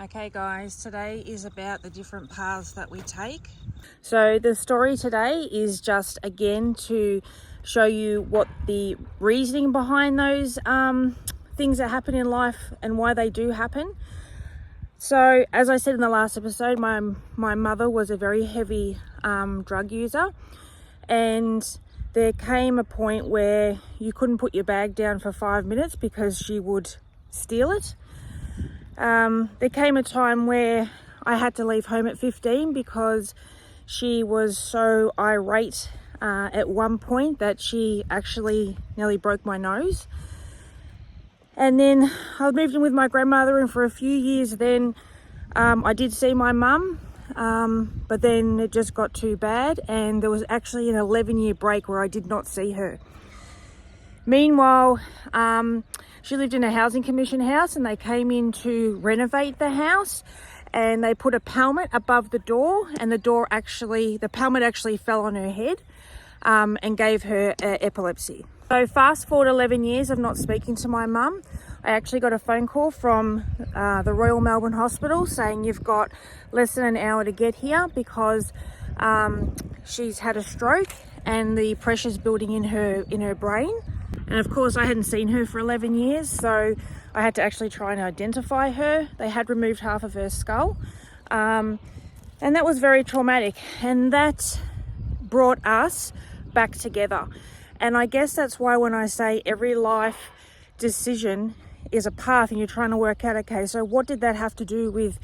Okay guys, today is about the different paths that we take. So the story today is just again to show you what the reasoning behind those things that happen in life and why they do happen. So as I said in the last episode, my mother was a very heavy drug user, and there came a point where you couldn't put your bag down for 5 minutes because she would steal it. There came a time where I had to leave home at 15 because she was so irate at one point that she actually nearly broke my nose. And then I moved in with my grandmother, and for a few years then I did see my mum, but then it just got too bad, and there was actually an 11-year break where I did not see her. Meanwhile, she lived in a housing commission house, and they came in to renovate the house, and they put a pelmet above the door, and the pelmet actually fell on her head and gave her epilepsy. So fast forward 11 years of not speaking to my mum, I actually got a phone call from the Royal Melbourne Hospital saying you've got less than an hour to get here because she's had a stroke and the pressure's building in her brain. And of course I hadn't seen her for 11 years, so I had to actually try and identify her. They had removed half of her skull, and that was very traumatic, and that brought us back together. And I guess that's why when I say every life decision is a path and you're trying to work out, okay, so what did that have to do with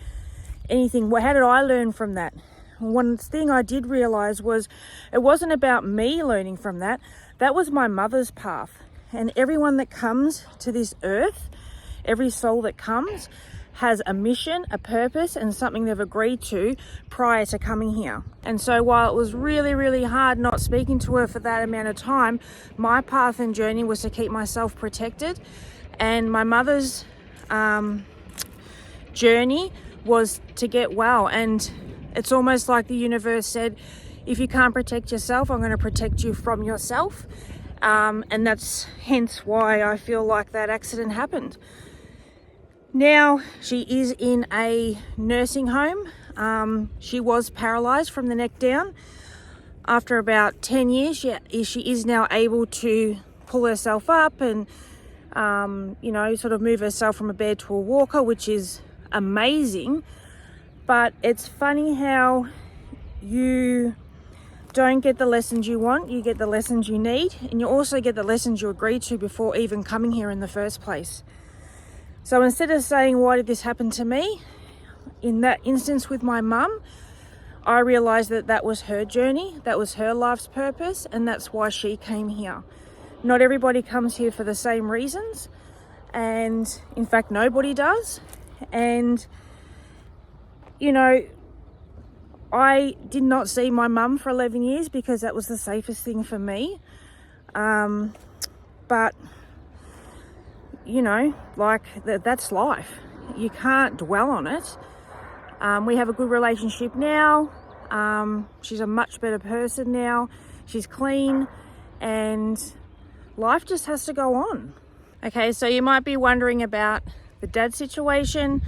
anything? How did I learn from that? One thing I did realize was it wasn't about me learning from that. That was my mother's path. And everyone that comes to this earth, every soul that comes, has a mission, a purpose, and something they've agreed to prior to coming here. And so while it was really, really hard not speaking to her for that amount of time, my path and journey was to keep myself protected. And my mother's journey was to get well. And it's almost like the universe said, if you can't protect yourself, I'm going to protect you from yourself. And that's hence why I feel like that accident happened. Now she is in a nursing home. She was paralyzed from the neck down. After about 10 years, she is now able to pull herself up and, sort of move herself from a bed to a walker, which is amazing. But it's funny how you don't get the lessons you want, you get the lessons you need, and you also get the lessons you agreed to before even coming here in the first place. So instead of saying, why did this happen to me? In that instance with my mum, I realized that that was her journey, that was her life's purpose, and that's why she came here. Not everybody comes here for the same reasons, and in fact, nobody does. And, I did not see my mum for 11 years because that was the safest thing for me. But that's life. You can't dwell on it. We have a good relationship now. She's a much better person now. She's clean, and life just has to go on. Okay, so you might be wondering about the dad situation.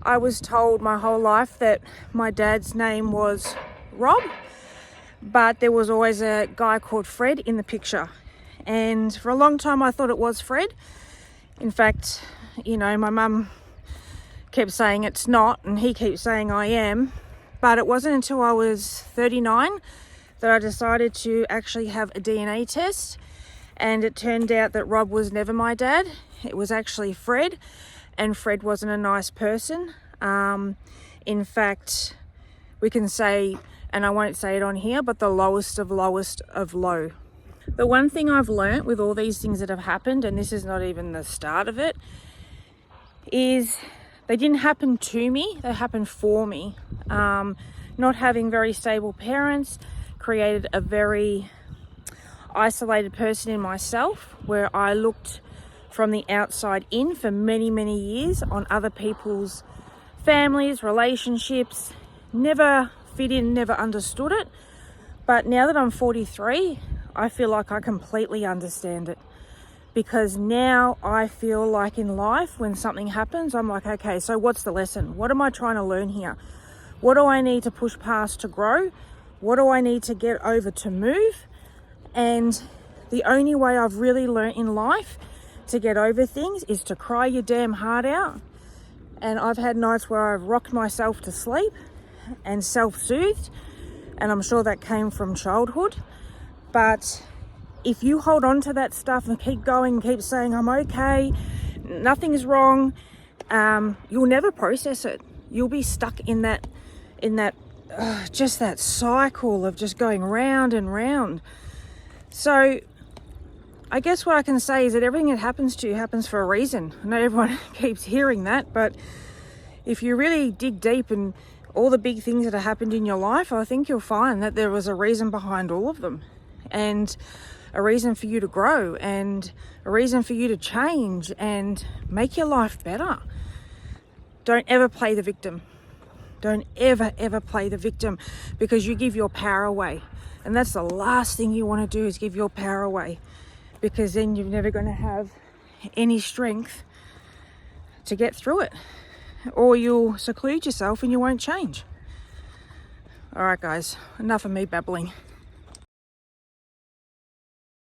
I was told my whole life that my dad's name was Rob, but there was always a guy called Fred in the picture. And for a long time I thought it was Fred. In fact, my mum kept saying it's not, and he keeps saying I am. But it wasn't until I was 39 that I decided to actually have a DNA test. And it turned out that Rob was never my dad. It was actually Fred. And Fred wasn't a nice person. In fact, we can say, and I won't say it on here, but the lowest of low. The one thing I've learnt with all these things that have happened, and this is not even the start of it, is they didn't happen to me, they happened for me. Not having very stable parents created a very isolated person in myself, where I looked from the outside in for many, many years on other people's families, relationships, never fit in, never understood it. But now that I'm 43, I feel like I completely understand it. because now I feel like in life when something happens, I'm like, okay, so what's the lesson? What am I trying to learn here? What do I need to push past to grow? What do I need to get over to move? And the only way I've really learned in life to get over things is to cry your damn heart out. And I've had nights where I've rocked myself to sleep and self-soothed, and I'm sure that came from childhood. But if you hold on to that stuff and keep going, keep saying, I'm okay, nothing's wrong, you'll never process it. You'll be stuck in that just that cycle of just going round and round. So I guess what I can say is that everything that happens to you happens for a reason. I know everyone keeps hearing that, but if you really dig deep in all the big things that have happened in your life, I think you'll find that there was a reason behind all of them, and a reason for you to grow, and a reason for you to change and make your life better. Don't ever play the victim. Don't ever play the victim, because you give your power away. And that's the last thing you want to do, is give your power away, because then you're never going to have any strength to get through it, or you'll seclude yourself and you won't change. All right, guys, enough of me babbling.